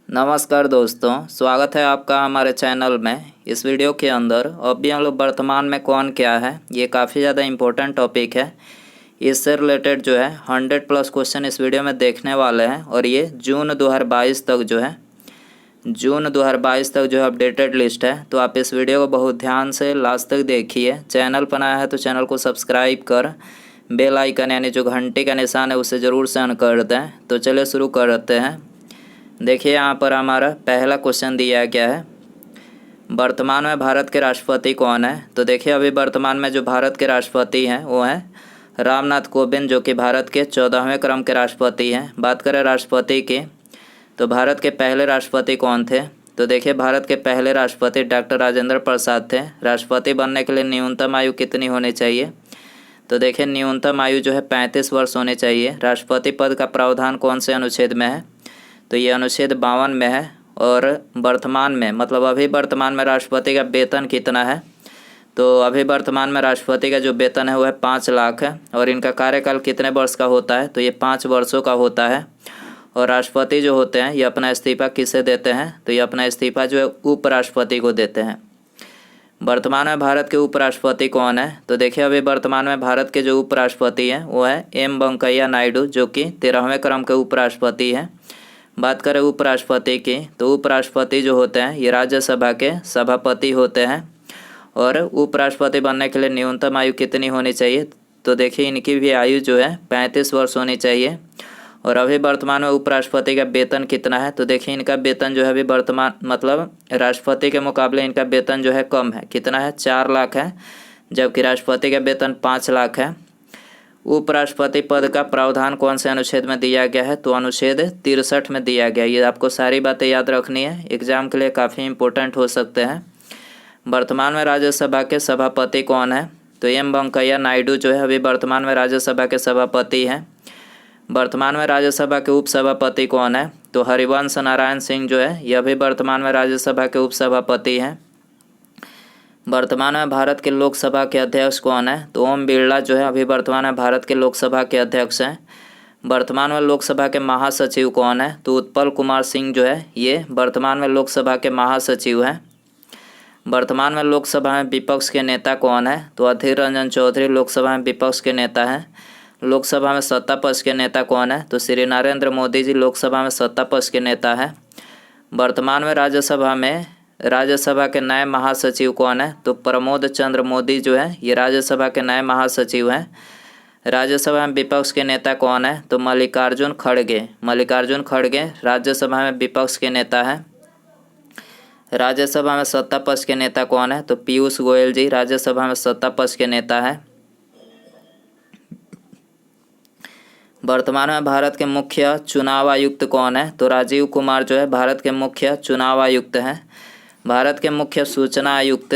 नमस्कार दोस्तों, स्वागत है आपका हमारे चैनल में। इस वीडियो के अंदर अभी हम लोग वर्तमान में कौन क्या है, ये काफ़ी ज़्यादा इम्पोर्टेंट टॉपिक है। इससे रिलेटेड जो है 100+ क्वेश्चन इस वीडियो में देखने वाले हैं और ये जून 2022 तक जो है अपडेटेड लिस्ट है। तो आप इस वीडियो को बहुत ध्यान से लास्ट तक देखिए। चैनल पर नया है तो चैनल को सब्सक्राइब कर बेल आइकन यानी जो घंटी का निशान है उसे ज़रूर से ऑन कर दें। तो चलिए शुरू करते हैं। देखिए यहाँ पर हमारा पहला क्वेश्चन दिया गया है, वर्तमान में भारत के राष्ट्रपति कौन है। तो देखिए अभी वर्तमान में जो भारत के राष्ट्रपति हैं वो हैं रामनाथ कोविंद, जो कि भारत के 14वें क्रम के राष्ट्रपति हैं। बात करें राष्ट्रपति की, तो भारत के पहले राष्ट्रपति कौन थे। तो देखिए भारत के पहले राष्ट्रपति डॉक्टर राजेंद्र प्रसाद थे। राष्ट्रपति बनने के लिए न्यूनतम आयु कितनी होनी चाहिए। तो देखिए न्यूनतम आयु जो है 35 वर्ष होनी चाहिए। राष्ट्रपति पद का प्रावधान कौन से अनुच्छेद में है। तो ये अनुच्छेद 52 में है। और वर्तमान में मतलब अभी वर्तमान में राष्ट्रपति का वेतन कितना है। तो अभी वर्तमान में राष्ट्रपति का जो वेतन है वो है 5 लाख है। और इनका कार्यकाल कितने वर्ष का होता है। तो ये 5 वर्षों का होता है। और राष्ट्रपति जो होते हैं ये अपना इस्तीफा किसे देते हैं। तो ये अपना इस्तीफा जो है उपराष्ट्रपति को देते हैं। वर्तमान में भारत के उपराष्ट्रपति कौन है। तो देखिए अभी वर्तमान में भारत के जो उपराष्ट्रपति हैं वो है एम वेंकैया नायडू, जो कि 13वें क्रम के उपराष्ट्रपति हैं। बात करें उपराष्ट्रपति की, तो उपराष्ट्रपति जो होते हैं ये राज्यसभा के सभापति होते हैं। और उपराष्ट्रपति बनने के लिए न्यूनतम आयु कितनी होनी चाहिए। तो देखिए इनकी भी आयु जो है 35 वर्ष होनी चाहिए। और अभी वर्तमान में उपराष्ट्रपति का वेतन कितना है। तो देखिए इनका वेतन जो है अभी वर्तमान मतलब राष्ट्रपति के मुकाबले इनका वेतन जो है कम है। कितना है, 4 लाख है, जबकि राष्ट्रपति का वेतन 5 लाख है। उपराष्ट्रपति पद का प्रावधान कौन से अनुच्छेद में दिया गया है। तो अनुच्छेद 63 में दिया गया है। ये आपको सारी बातें याद रखनी है, एग्जाम के लिए काफ़ी इंपॉर्टेंट हो सकते हैं। वर्तमान में राज्यसभा के सभापति कौन है। तो एम वेंकैया नायडू जो है अभी वर्तमान में राज्यसभा के सभापति हैं। वर्तमान में राज्यसभा के उपसभापति कौन है। तो हरिवंश नारायण सिंह जो है यह भी वर्तमान में राज्यसभा के उपसभापति हैं। वर्तमान में भारत के लोकसभा के अध्यक्ष कौन है। तो ओम बिरला जो है अभी वर्तमान में भारत के लोकसभा के अध्यक्ष हैं। वर्तमान में लोकसभा के महासचिव कौन है। तो उत्पल कुमार सिंह जो है ये वर्तमान में लोकसभा के महासचिव हैं। वर्तमान में लोकसभा में विपक्ष के नेता कौन है। तो अधीर रंजन चौधरी लोकसभा में विपक्ष के नेता हैं। लोकसभा में सत्ता पक्ष के नेता कौन है। तो श्री नरेंद्र मोदी जी लोकसभा में सत्ता पक्ष के नेता हैं। वर्तमान में राज्यसभा के नए महासचिव कौन है। तो प्रमोद चंद्र मोदी जो है ये राज्यसभा के नए महासचिव हैं। राज्यसभा में विपक्ष के नेता कौन है। तो मल्लिकार्जुन खड़गे राज्यसभा में विपक्ष के नेता हैं। राज्यसभा में सत्ता पक्ष के नेता कौन है। तो पीयूष गोयल जी राज्यसभा में सत्ता पक्ष के नेता हैं। वर्तमान में भारत के मुख्य चुनाव आयुक्त कौन है। तो राजीव कुमार जो है भारत के मुख्य चुनाव आयुक्त हैं। भारत के मुख्य सूचना आयुक्त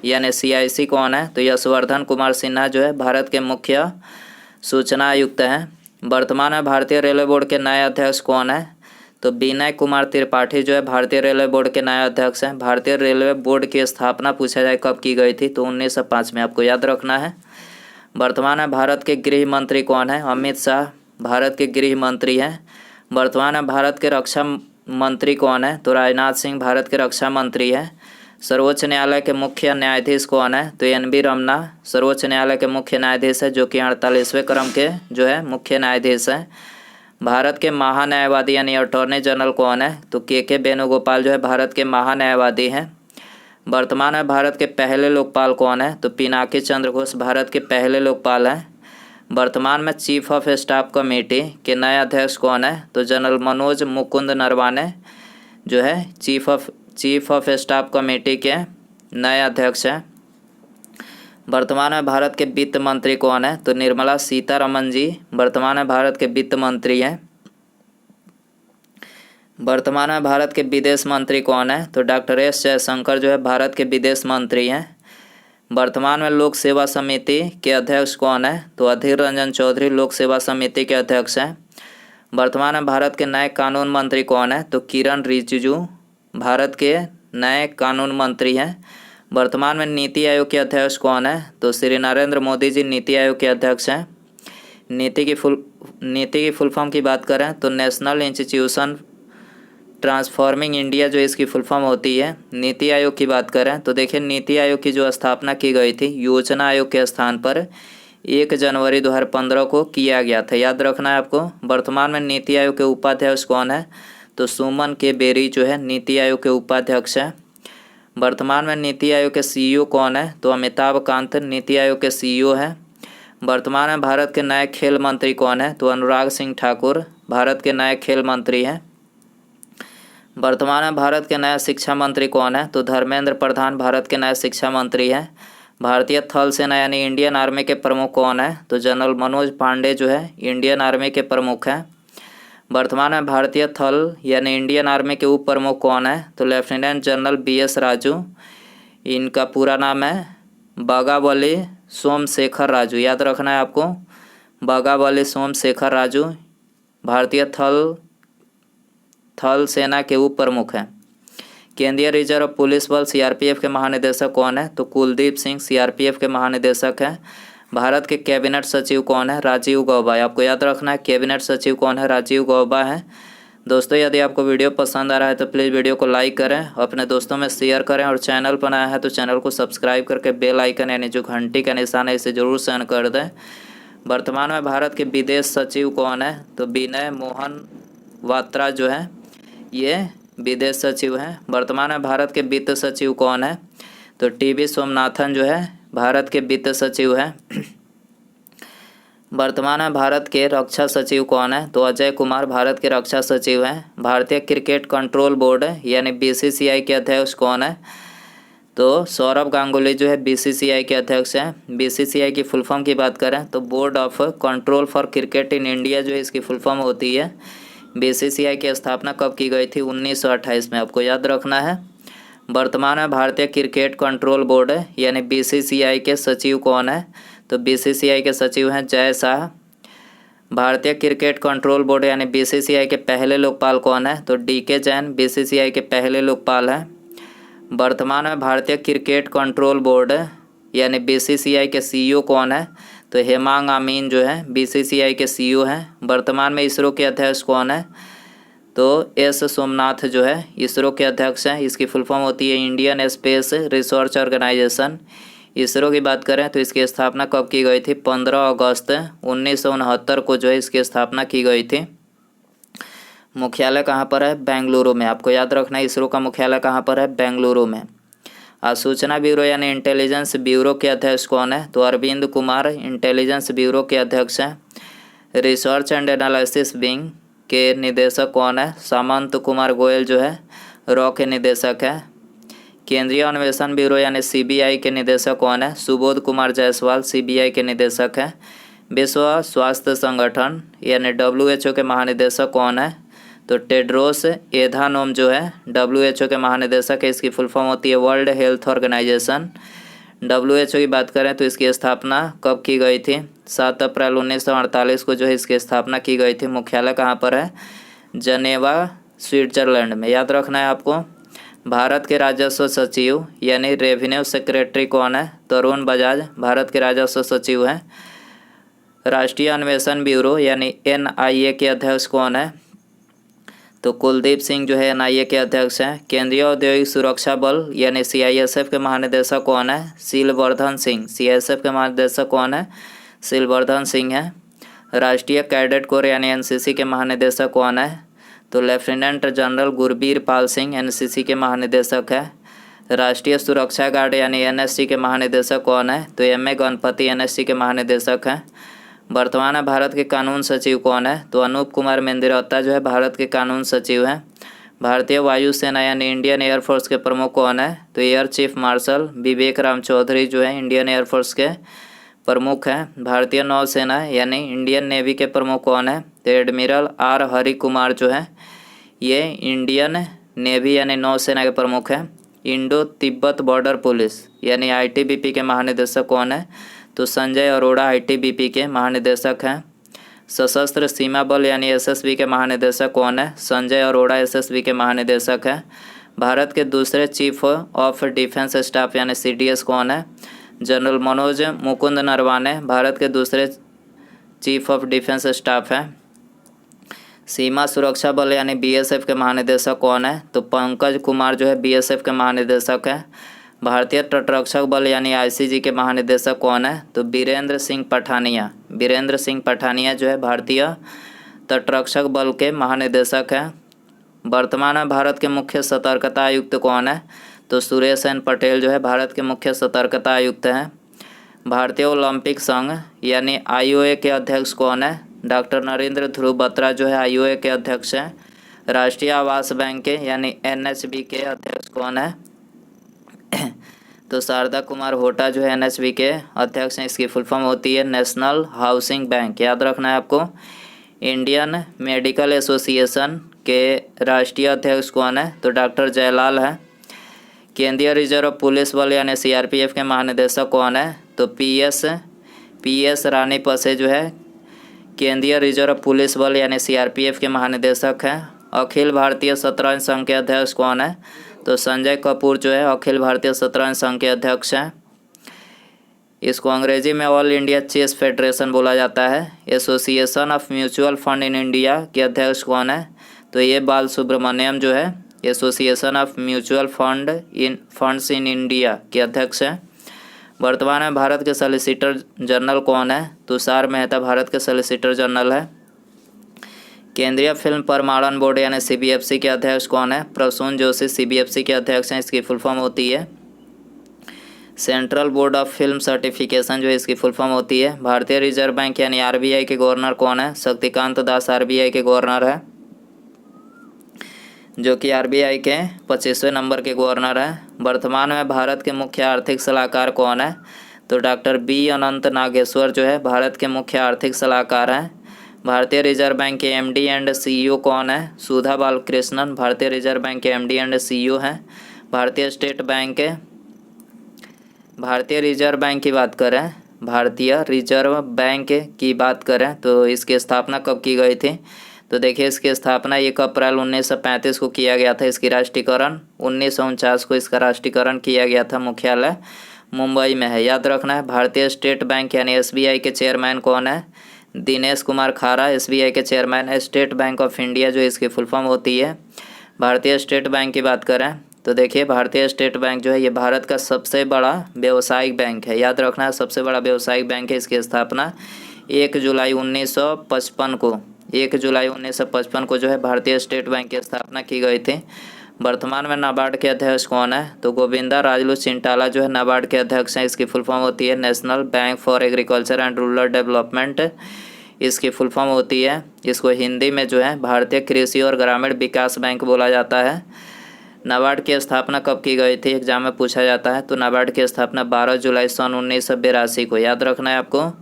यानी CIC कौन है। तो यशवर्धन कुमार सिन्हा जो है भारत के मुख्य सूचना आयुक्त हैं। वर्तमान में भारतीय रेलवे बोर्ड के नए अध्यक्ष कौन है। तो विनय कुमार त्रिपाठी जो है भारतीय रेलवे बोर्ड के नए अध्यक्ष हैं। भारतीय रेलवे बोर्ड की स्थापना पूछा जाए कब की गई थी। तो 1905 में, आपको याद रखना है। वर्तमान में भारत के गृह मंत्री कौन है। अमित शाह भारत के गृह मंत्री हैं। वर्तमान में भारत के रक्षा मंत्री कौन है। तो राजनाथ सिंह भारत के रक्षा मंत्री हैं। सर्वोच्च न्यायालय के मुख्य न्यायाधीश कौन है। तो NV रमन्ना सर्वोच्च न्यायालय के मुख्य न्यायाधीश है, जो कि 48वें क्रम के जो है मुख्य न्यायाधीश हैं। भारत के महान्यायवादी यानी अटॉर्नी जनरल कौन है। तो KK वेणुगोपाल जो है भारत के महान्यायवादी हैं। वर्तमान में भारत के पहले लोकपाल कौन है। तो पिनाकी चंद्र घोष भारत के पहले लोकपाल हैं। वर्तमान में चीफ ऑफ स्टाफ कमेटी के नए अध्यक्ष कौन है। तो जनरल मनोज मुकुंद नरवाने जो है चीफ ऑफ स्टाफ कमेटी के नए अध्यक्ष हैं। वर्तमान में भारत के वित्त मंत्री कौन है। तो निर्मला सीतारमन जी वर्तमान में भारत के वित्त मंत्री हैं। वर्तमान में भारत के विदेश मंत्री कौन है। तो डॉक्टर S जयशंकर जो है भारत के विदेश मंत्री हैं। वर्तमान में लोक सेवा समिति के अध्यक्ष कौन है। तो अधीर रंजन चौधरी लोक सेवा समिति के अध्यक्ष हैं। वर्तमान में भारत के नए कानून मंत्री कौन है। तो किरण रिजिजू भारत के नए कानून मंत्री हैं। वर्तमान में नीति आयोग के अध्यक्ष कौन है। तो श्री नरेंद्र मोदी जी नीति आयोग के अध्यक्ष हैं। नीति की फुल फॉर्म की बात करें तो नेशनल इंस्टीट्यूशन ट्रांसफॉर्मिंग इंडिया जो इसकी फुल फॉर्म होती है। नीति आयोग की बात करें तो देखिए नीति आयोग की जो स्थापना की गई थी योजना आयोग के स्थान पर 1 जनवरी 2015 को किया गया था, याद रखना है आपको। वर्तमान में नीति आयोग के उपाध्यक्ष कौन है तो सुमन के बेरी जो है नीति आयोग के उपाध्यक्ष है। वर्तमान में नीति आयोग के सीईओ कौन है तो अमिताभ कांत नीति आयोग के सीईओ है। वर्तमान में भारत के नए खेल मंत्री कौन है तो अनुराग सिंह ठाकुर भारत के नए खेल मंत्री हैं। वर्तमान में भारत के नए शिक्षा मंत्री कौन है तो धर्मेंद्र प्रधान भारत के नए शिक्षा मंत्री हैं। भारतीय थल सेना यानी इंडियन आर्मी के प्रमुख कौन है तो जनरल मनोज पांडे जो है इंडियन आर्मी के प्रमुख हैं। वर्तमान में भारतीय थल यानी इंडियन आर्मी के उप प्रमुख कौन है तो लेफ्टिनेंट जनरल BS राजू। इनका पूरा नाम है बागावली सोमशेखर राजू, याद रखना है आपको, बागावली सोमशेखर राजू भारतीय थल सेना के उप प्रमुख हैं। केंद्रीय रिजर्व पुलिस बल CRPF के महानिदेशक कौन है तो कुलदीप सिंह CRPF के महानिदेशक हैं। भारत के कैबिनेट सचिव कौन है राजीव गौबा, आपको याद रखना है कैबिनेट सचिव कौन है राजीव गौबा है। दोस्तों यदि आपको वीडियो पसंद आ रहा है तो प्लीज़ वीडियो को लाइक करें, अपने दोस्तों में शेयर करें और चैनल पर नया है तो चैनल को सब्सक्राइब करके बेल आइकन यानी जो घंटी का निशान है इसे जरूर से ऑन कर दें। वर्तमान में भारत के विदेश सचिव कौन है तो विनय मोहन वात्रा जो है ये विदेश सचिव हैं। वर्तमान में भारत के वित्त सचिव कौन है तो TB सोमनाथन जो है भारत के वित्त सचिव हैं। वर्तमान में भारत के रक्षा सचिव कौन है तो अजय कुमार भारत के रक्षा सचिव हैं। भारतीय क्रिकेट कंट्रोल बोर्ड यानी BCCI के अध्यक्ष कौन है तो सौरभ गांगुली जो है BCCI के अध्यक्ष हैं। BCCI की फुल फॉर्म की बात करें तो board of control for cricket in India जो है इसकी फुल फॉर्म होती है। BCCI की स्थापना कब की गई थी 1928 में, आपको याद रखना है। वर्तमान में भारतीय क्रिकेट कंट्रोल बोर्ड यानी BCCI के सचिव कौन है तो BCCI के सचिव हैं जय शाह। भारतीय क्रिकेट कंट्रोल बोर्ड यानी BCCI के पहले लोकपाल कौन है तो DK जैन BCCI के पहले लोकपाल हैं। वर्तमान में भारतीय क्रिकेट कंट्रोल बोर्ड यानी BCCI के CEO कौन है तो हेमांग आमीन जो है BCCI के CEO हैं। वर्तमान में इसरो के अध्यक्ष कौन है तो S सोमनाथ जो है इसरो के अध्यक्ष हैं। इसकी फुल फॉर्म होती है Indian space research organisation. ISRO की बात करें तो इसकी स्थापना कब की गई थी 15 अगस्त 1969 को जो है इसकी स्थापना की गई थी। मुख्यालय कहाँ पर है बेंगलुरु में, आपको याद रखना है इसरो का मुख्यालय कहाँ पर है बेंगलुरु में। सूचना ब्यूरो यानी इंटेलिजेंस ब्यूरो के अध्यक्ष कौन है तो अरविंद कुमार इंटेलिजेंस ब्यूरो के अध्यक्ष हैं। रिसर्च एंड एनालिसिस विंग के निदेशक कौन है सामंत कुमार गोयल जो है रॉ के निदेशक है। केंद्रीय अन्वेषण ब्यूरो यानी CBI के निदेशक कौन है सुबोध कुमार जायसवाल CBI के निदेशक है। विश्व स्वास्थ्य संगठन यानी WHO के महानिदेशक कौन है तो टेड्रोस एधानोम जो है WHO के महानिदेशक है। इसकी फुल फॉर्म होती है वर्ल्ड हेल्थ ऑर्गेनाइजेशन। WHO की बात करें तो इसकी स्थापना कब की गई थी 7 अप्रैल 1948 को जो है इसकी स्थापना की गई थी। मुख्यालय कहाँ पर है जनेवा स्विट्जरलैंड में, याद रखना है आपको। भारत के राजस्व सचिव यानी रेवेन्यू सेक्रेटरी कौन है तरुण बजाज भारत के राजस्व सचिव हैं। राष्ट्रीय अन्वेषण ब्यूरो यानी NIA के अध्यक्ष कौन है तो कुलदीप सिंह जो है NIA के अध्यक्ष हैं। केंद्रीय औद्योगिक सुरक्षा बल यानी CISF के महानिदेशक कौन है सिलवर्धन सिंह। CISF के महानिदेशक कौन है सिलवर्धन सिंह है। राष्ट्रीय कैडेट कोर यानी NCC के महानिदेशक कौन है तो lieutenant general Gurbir Pal Singh NCC के महानिदेशक है। राष्ट्रीय सुरक्षा गार्ड यानी NSC के महानिदेशक कौन है तो M.A. गणपति NSC के महानिदेशक हैं। वर्तमान में भारत के कानून सचिव कौन है तो अनूप कुमार मेंदिरौता जो है भारत के कानून सचिव हैं। भारतीय वायुसेना यानी इंडियन एयरफोर्स के प्रमुख कौन है तो एयर चीफ मार्शल विवेक राम चौधरी जो है इंडियन एयरफोर्स के प्रमुख हैं। भारतीय नौसेना यानी इंडियन नेवी के प्रमुख कौन है तो एडमिरल R हरि कुमार जो है ये इंडियन नेवी यानी नौसेना के प्रमुख हैं। इंडो तिब्बत बॉर्डर पुलिस यानी ITBP के महानिदेशक कौन है तो संजय अरोड़ा ITBP के महानिदेशक हैं। सशस्त्र सीमा बल यानी SSB के महानिदेशक कौन है संजय अरोड़ा SSB के महानिदेशक हैं। भारत के दूसरे चीफ ऑफ डिफेंस स्टाफ यानी CDS कौन है जनरल मनोज मुकुंद नरवाने भारत के दूसरे चीफ ऑफ डिफेंस स्टाफ हैं। सीमा सुरक्षा बल यानी बीएसएफ के महानिदेशक कौन है? तो पंकज कुमार जो है बीएसएफ के महानिदेशक है। भारतीय तटरक्षक बल यानी आईसीजी के महानिदेशक कौन है? तो बीरेंद्र सिंह पठानिया। बीरेंद्र सिंह पठानिया जो है भारतीय तटरक्षक बल के महानिदेशक हैं। वर्तमान में भारत के मुख्य सतर्कता आयुक्त कौन है? तो सुरेश एन पटेल जो है भारत के मुख्य सतर्कता आयुक्त हैं। भारतीय ओलंपिक संघ यानी आईओए के अध्यक्ष कौन है? डॉक्टर नरेंद्र ध्रुव बत्रा जो है आईओए के अध्यक्ष हैं। राष्ट्रीय आवास बैंक के यानी एनएचबी के अध्यक्ष कौन है? तो शारदा कुमार होटा जो है एनएचबी के अध्यक्ष हैं। इसकी फुल फॉर्म होती है नेशनल हाउसिंग बैंक। याद रखना है आपको। इंडियन मेडिकल एसोसिएशन के राष्ट्रीय अध्यक्ष कौन है? तो डॉक्टर जयलाल है। केंद्रीय रिजर्व पुलिस बल यानी सीआरपीएफ के महानिदेशक कौन है? तो पीएस रानी पसे जो है केंद्रीय रिजर्व पुलिस बल यानी सीआरपीएफ के महानिदेशक हैं। अखिल भारतीय शतरंज संघ के अध्यक्ष कौन है? तो संजय कपूर जो है अखिल भारतीय शतरंज संघ के अध्यक्ष हैं। इसको अंग्रेजी में ऑल इंडिया चेस फेडरेशन बोला जाता है। Association of mutual fund in India के अध्यक्ष कौन है? तो ये बाल सुब्रमण्यम जो है association of mutual funds in India के अध्यक्ष हैं। वर्तमान में भारत के सॉलिसिटर जनरल कौन है? तुषार मेहता भारत के सॉलिसिटर जनरल है। केंद्रीय फिल्म प्रमाणन बोर्ड यानी सीबीएफसी के अध्यक्ष कौन है? प्रसून जोशी सीबीएफसी के अध्यक्ष हैं। इसकी फुल फॉर्म होती है central board of film certification जो है इसकी फुल फॉर्म होती है। भारतीय रिजर्व बैंक यानी आरबीआई के गवर्नर कौन है? शक्तिकांत दास आरबीआई के गवर्नर है, जो कि आरबीआई के 25वें नंबर के गवर्नर हैं। वर्तमान में भारत के मुख्य आर्थिक सलाहकार कौन है? तो डॉक्टर बी अनंत नागेश्वर जो है भारत के मुख्य आर्थिक सलाहकार हैं। भारतीय रिजर्व बैंक के एमडी एंड सीईओ कौन है? सुधा बालकृष्णन भारतीय रिजर्व बैंक के एमडी एंड सीईओ हैं। भारतीय रिजर्व बैंक की बात करें, भारतीय रिजर्व बैंक की बात करें तो इसकी स्थापना कब की गई थी? तो देखिए इसकी स्थापना 1 अप्रैल 1935 को किया गया था। इसकी राष्ट्रीयकरण 1949 को इसका राष्ट्रीयकरण किया गया था। मुख्यालय मुंबई में है। याद रखना है। भारतीय स्टेट बैंक यानी एसबीआई के चेयरमैन कौन है? दिनेश कुमार खारा एसबीआई के चेयरमैन है। स्टेट बैंक ऑफ इंडिया जो इसकी फुल फॉर्म होती है। भारतीय स्टेट बैंक की बात करें तो देखिए भारतीय स्टेट बैंक जो है ये भारत का सबसे बड़ा व्यावसायिक बैंक है। याद रखना है सबसे बड़ा व्यावसायिक बैंक है। इसकी स्थापना 1 जुलाई 1955 को जो है भारतीय स्टेट बैंक की स्थापना की गई थी। वर्तमान में नाबार्ड के अध्यक्ष कौन है? तो गोविंदा राजलू चिंटाला जो है नाबार्ड के अध्यक्ष हैं। इसकी फुल फॉर्म होती है national bank for agriculture and rural development. इसकी फुल फॉर्म होती है, इसको हिंदी में जो है भारतीय कृषि और ग्रामीण विकास बैंक बोला जाता है। नाबार्ड की स्थापना कब की गई थी? एग्जाम में पूछा जाता है। तो नाबार्ड की स्थापना 12 जुलाई सन 1982 को। याद रखना है आपको।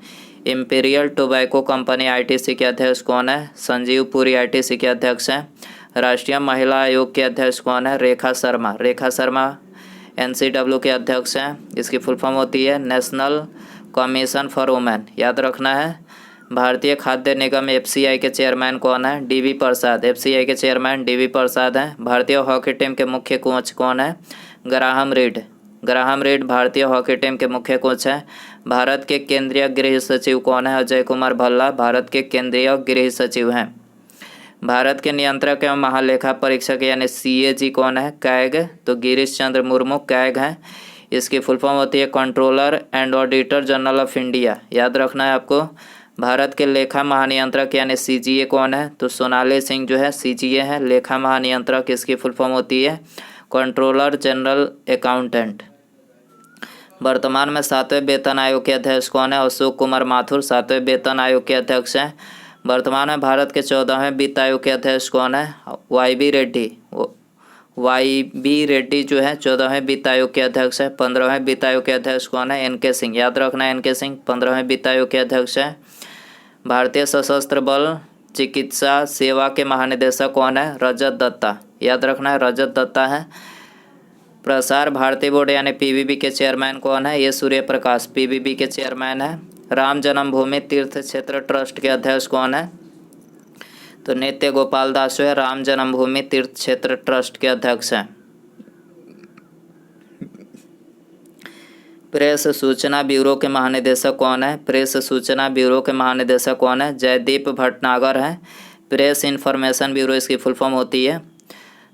इम्पीरियल टोबैको कंपनी आईटीसी के अध्यक्ष कौन है? संजीव पुरी आईटीसी के अध्यक्ष हैं। राष्ट्रीय महिला आयोग के अध्यक्ष कौन है? रेखा शर्मा एनसीडब्ल्यू के अध्यक्ष हैं। इसकी फुल फॉर्म होती है नेशनल कमीशन फॉर वुमेन। याद रखना है। भारतीय खाद्य निगम एफसीआई के चेयरमैन कौन है? डीवी प्रसाद। एफसीआई के चेयरमैन डीवी प्रसाद हैं। भारतीय हॉकी टीम के मुख्य कोच कौन है? ग्राहम रीड भारतीय हॉकी टीम के मुख्य कोच हैं। भारत के केंद्रीय गृह सचिव कौन है? अजय कुमार भल्ला भारत के केंद्रीय गृह सचिव हैं। भारत के नियंत्रक एवं महालेखा परीक्षक यानी सीएजी कौन है? कैग। तो गिरीश चंद्र मुर्मू कैग हैं। इसकी फुल फॉर्म होती है controller and auditor general of India. याद रखना है आपको। भारत के लेखा महानियंत्रक यानी सीजीए कौन है? तो सोनाली सिंह जो है सीजीए है लेखा महानियंत्रक। इसकी फुल फॉर्म होती है कंट्रोलर जनरल अकाउंटेंट। वर्तमान में 7वें वेतन आयोग के अध्यक्ष कौन है? अशोक कुमार माथुर 7वें वेतन आयोग के अध्यक्ष हैं। वर्तमान में भारत के 14वें वित्त आयोग के अध्यक्ष कौन है? वाई बी रेड्डी जो है 14वें वित्त आयोग के अध्यक्ष है। 15वें वित्त आयोग के अध्यक्ष कौन है? एनके सिंह। याद रखना है एनके सिंह 15वें वित्त आयोग के अध्यक्ष है। भारतीय सशस्त्र बल चिकित्सा सेवा के महानिदेशक कौन है? रजत दत्ता। याद रखना है रजत दत्ता है। प्रसार भारती बोर्ड यानी पीबीबी के चेयरमैन कौन है? ये सूर्य प्रकाश पीबीबी के चेयरमैन है। राम जन्मभूमि तीर्थ क्षेत्र ट्रस्ट के अध्यक्ष कौन है? तो नित्य गोपाल दास जो है राम जन्मभूमि तीर्थ क्षेत्र ट्रस्ट के अध्यक्ष हैं। प्रेस सूचना ब्यूरो के महानिदेशक कौन है? प्रेस सूचना ब्यूरो के महानिदेशक कौन है? जयदीप भटनागर हैं। प्रेस इन्फॉर्मेशन ब्यूरो इसकी फुल फॉर्म होती है।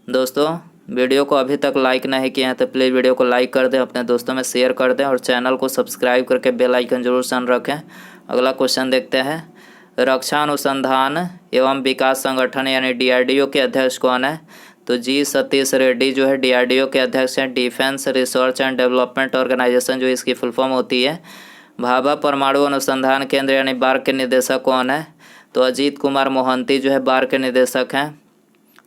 दोस्तों वीडियो को अभी तक लाइक नहीं किए हैं तो प्लीज़ वीडियो को लाइक कर दें, अपने दोस्तों में शेयर कर दें और चैनल को सब्सक्राइब करके बेल आइकन जरूर से ऑन रखें। अगला क्वेश्चन देखते हैं, रक्षा अनुसंधान एवं विकास संगठन यानी DRDO के अध्यक्ष कौन है? तो जी सतीश रेड्डी जो है DRDO के अध्यक्ष हैं। Defence research and development organisation जो इसकी फुल फॉर्म होती है। भाभा परमाणु अनुसंधान केंद्र यानी बार्क के निदेशक कौन है? तो अजीत कुमार मोहंती जो है बार्क के निदेशक हैं।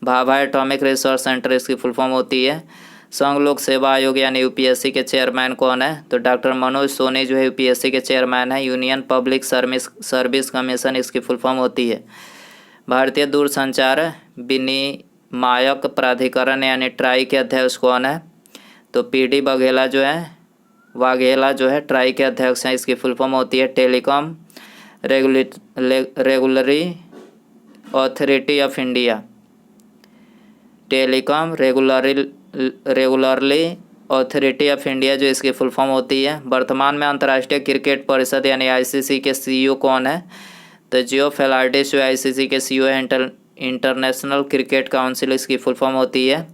भाभा एटॉमिक रिसर्च सेंटर इसकी फुल फॉर्म होती है। संघ लोक सेवा आयोग यानी UPSC के चेयरमैन कौन है? तो डॉक्टर मनोज सोनी जो है UPSC के चेयरमैन है। यूनियन पब्लिक सर्विस कमीशन इसकी फुल फॉर्म होती है। भारतीय दूरसंचार विनियामक प्राधिकरण यानी ट्राई के अध्यक्ष कौन है? तो PD वाघेला जो है ट्राई के अध्यक्ष हैं। इसकी फुल फॉर्म होती है telecom regulatory authority of India. Telecom regularly authority of India जो इसकी फुल फॉर्म होती है। वर्तमान में अंतर्राष्ट्रीय क्रिकेट परिषद यानी ICC के CEO कौन है? तो जियो फेलार्डिस जो ICC के CEO है। इंटरनेशनल क्रिकेट काउंसिल इसकी फुल फॉर्म होती है।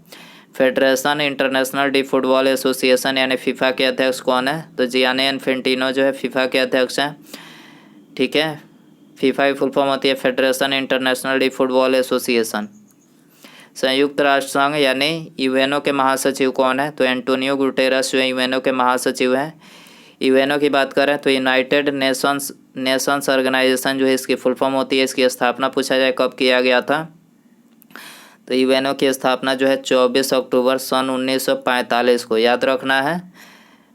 Federation international D football association यानी FIFA के अध्यक्ष कौन है? तो जियानी इन्फेंटिनो जो है FIFA के अध्यक्ष हैं। ठीक है, FIFA की फुल फॉर्म होती है federation international D football association. संयुक्त राष्ट्र संघ यानी यूएनओ के महासचिव कौन है? तो एंटोनियो गुटेरस जो है यूएनओ के महासचिव हैं। यूएनओ की बात करें तो यूनाइटेड नेशंस ऑर्गेनाइजेशन जो है इसकी फुल फॉर्म होती है। इसकी स्थापना पूछा जाए कब किया गया था? तो यूएनओ की स्थापना जो है 24 अक्टूबर सन 1945 को, याद रखना है।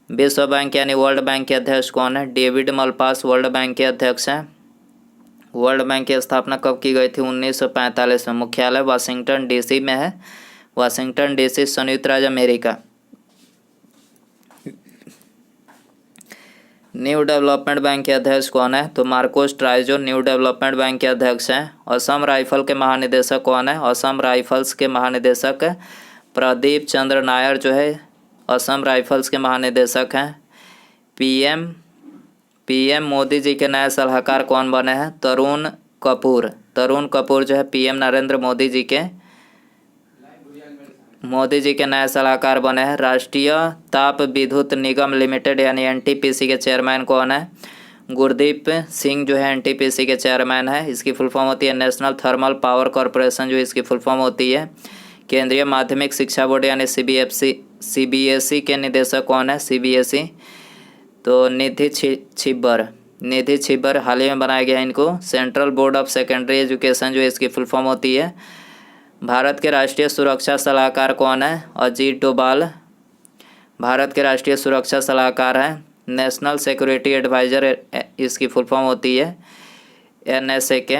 विश्व बैंक यानी वर्ल्ड बैंक के अध्यक्ष कौन है? डेविड मलपास वर्ल्ड बैंक के अध्यक्ष हैं। वर्ल्ड बैंक की स्थापना कब की गई थी? 1945 में। मुख्यालय वाशिंगटन DC में है। वाशिंगटन DC संयुक्त राज्य अमेरिका। न्यू डेवलपमेंट बैंक के अध्यक्ष कौन है? तो मार्कोस ट्राइजो न्यू डेवलपमेंट बैंक के अध्यक्ष हैं। असम राइफल के महानिदेशक कौन है? असम राइफल्स के महानिदेशक प्रदीप चंद्र नायर जो है असम राइफल्स के महानिदेशक हैं। PM मोदी जी के नए सलाहकार कौन बने हैं? तरुण कपूर जो है PM नरेंद्र मोदी जी के नए सलाहकार बने हैं। राष्ट्रीय ताप विद्युत निगम लिमिटेड यानी NTPC के चेयरमैन कौन है? गुरदीप सिंह जो है NTPC के चेयरमैन है। इसकी फुल फॉर्म होती है नेशनल थर्मल पावर कॉरपोरेशन जो इसकी फुल फॉर्म होती है। केंद्रीय माध्यमिक शिक्षा बोर्ड यानी CBSE के निदेशक कौन है? CBSE तो निधि छिब्बर हाल ही में बनाया गया है इनको। Central board of secondary education जो इसकी फुल फॉर्म होती है। भारत के राष्ट्रीय सुरक्षा सलाहकार कौन है? अजीत डोभाल भारत के राष्ट्रीय सुरक्षा सलाहकार हैं। नेशनल सिक्योरिटी एडवाइजर इसकी फुल फॉर्म होती है NSA के।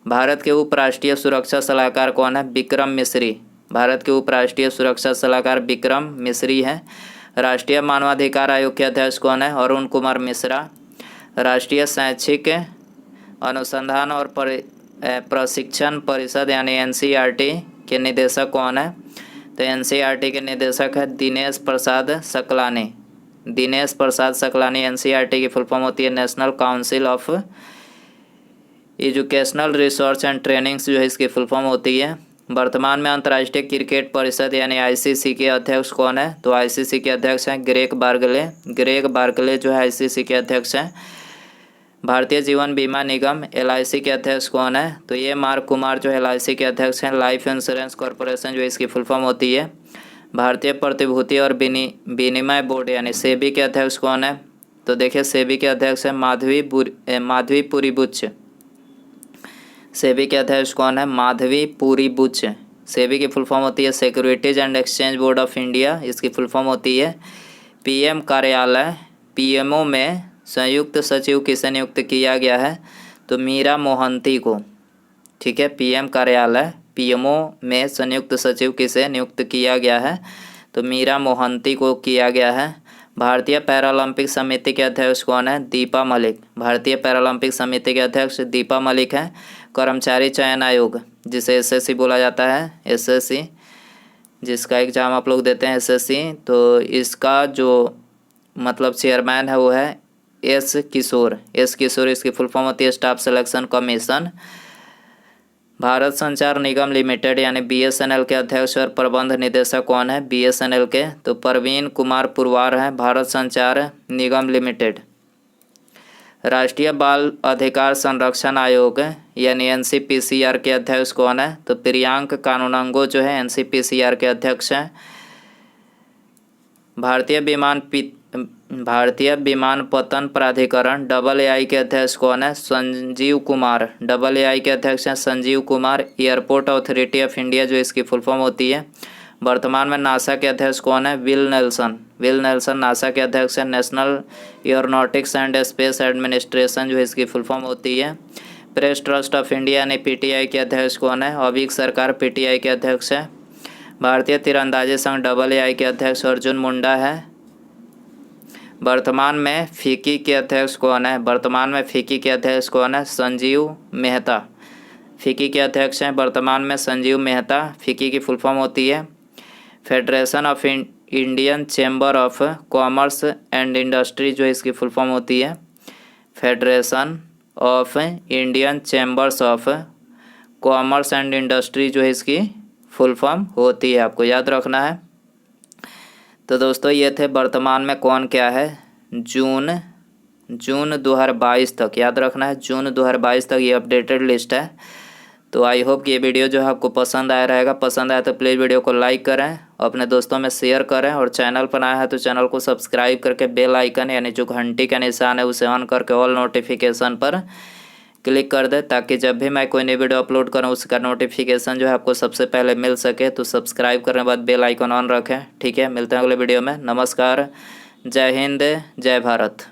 भारत के उपराष्ट्रीय सुरक्षा सलाहकार कौन है? विक्रम मिश्री। भारत के उपराष्ट्रीय सुरक्षा सलाहकार विक्रम मिश्री हैं। राष्ट्रीय मानवाधिकार आयोग के अध्यक्ष कौन है? अरुण कुमार मिश्रा। राष्ट्रीय शैक्षिक अनुसंधान और प्रशिक्षण परिषद यानी NCERT के निदेशक कौन है? तो NCERT के निदेशक है दिनेश प्रसाद सकलानी। NCERT की फुल फॉर्म होती है national council of educational research and trainings जो है इसकी फुल फॉर्म होती है। वर्तमान में अंतर्राष्ट्रीय क्रिकेट परिषद यानी ICC के अध्यक्ष कौन है? तो ICC के अध्यक्ष हैं ग्रेग बार्कले जो है ICC के अध्यक्ष हैं। भारतीय जीवन बीमा निगम LIC के अध्यक्ष कौन है? तो ये मार्क कुमार जो LIC के अध्यक्ष हैं। लाइफ इंश्योरेंस कॉरपोरेशन जो इसकी फुल फॉर्म होती है। भारतीय प्रतिभूति और विनिमय बोर्ड यानी SEBI के अध्यक्ष कौन है? तो देखिए SEBI के अध्यक्ष हैं माधवी पुरी बुच्च। SEBI के अध्यक्ष कौन है? माधवी पुरी बुच्च। SEBI की फुल फॉर्म होती है securities and exchange board of India. इसकी फुल फॉर्म होती है। PM कार्यालय PMO में संयुक्त सचिव किसे नियुक्त किया गया है? तो मीरा मोहंती को। ठीक है, PM कार्यालय PMO में संयुक्त सचिव किसे नियुक्त किया गया है? तो मीरा मोहंती को किया गया है। भारतीय पैरालंपिक समिति के अध्यक्ष कौन है? दीपा मलिक। भारतीय पैरालंपिक समिति के अध्यक्ष दीपा मलिक हैं। कर्मचारी चयन आयोग जिसे SSC बोला जाता है, SSC जिसका एग्जाम आप लोग देते हैं SSC, तो इसका जो मतलब चेयरमैन है वो है S किशोर। इसकी फुल फॉर्म होती है स्टाफ सिलेक्शन कमीशन। भारत संचार निगम लिमिटेड यानी BSNL के अध्यक्ष और प्रबंध निदेशक कौन है? BSNL के तो प्रवीण कुमार पुरवार हैं, भारत संचार निगम लिमिटेड। राष्ट्रीय बाल अधिकार संरक्षण आयोग यानी NCPCR के अध्यक्ष कौन है? तो प्रियांक कानूनगो जो है NCPCR के अध्यक्ष हैं। भारतीय विमानपत्तन प्राधिकरण AAI के अध्यक्ष कौन है? संजीव कुमार। AAI के अध्यक्ष हैं Sanjeev Kumar. Airport authority of India जो इसकी फुल फॉर्म होती है। वर्तमान में नासा के अध्यक्ष कौन है? विल नेल्सन नासा के अध्यक्ष हैं। National aeronautics and space administration जो इसकी फुल फॉर्म होती है। प्रेस ट्रस्ट ऑफ इंडिया यानी PTI के अध्यक्ष कौन है? अविग सरकार PTI के अध्यक्ष है। भारतीय तीरंदाजी संघ AAI के अध्यक्ष अर्जुन मुंडा है। वर्तमान में FICCI के अध्यक्ष कौन है? FICCI के अध्यक्ष कौन है? संजीव मेहता। FICCI के अध्यक्ष हैं वर्तमान में संजीव मेहता। FICCI की फुल फॉर्म होती है federation of Indian chamber of commerce and industry जो इसकी फुल फॉर्म होती है federation of Indian chambers of commerce and industry जो इसकी फुल फॉर्म होती है, आपको याद रखना है। तो दोस्तों ये थे वर्तमान में कौन क्या है जून 2022 तक, याद रखना है जून 2022 तक ये अपडेटेड लिस्ट है। तो आई होप कि ये वीडियो जो है आपको पसंद आया रहेगा। पसंद आया तो प्लीज़ वीडियो को लाइक करें, अपने दोस्तों में शेयर करें और चैनल पर आया है तो चैनल को सब्सक्राइब करके बेल आइकन यानी जो घंटी का निशान है उसे ऑन करके ऑल नोटिफिकेशन पर क्लिक कर दे, ताकि जब भी मैं कोई नई वीडियो अपलोड करूं उसका नोटिफिकेशन जो है आपको सबसे पहले मिल सके। तो सब्सक्राइब करने के बाद बेल आइकन ऑन रखें। ठीक है, मिलते हैं अगले वीडियो में। नमस्कार, जय हिंद, जय भारत।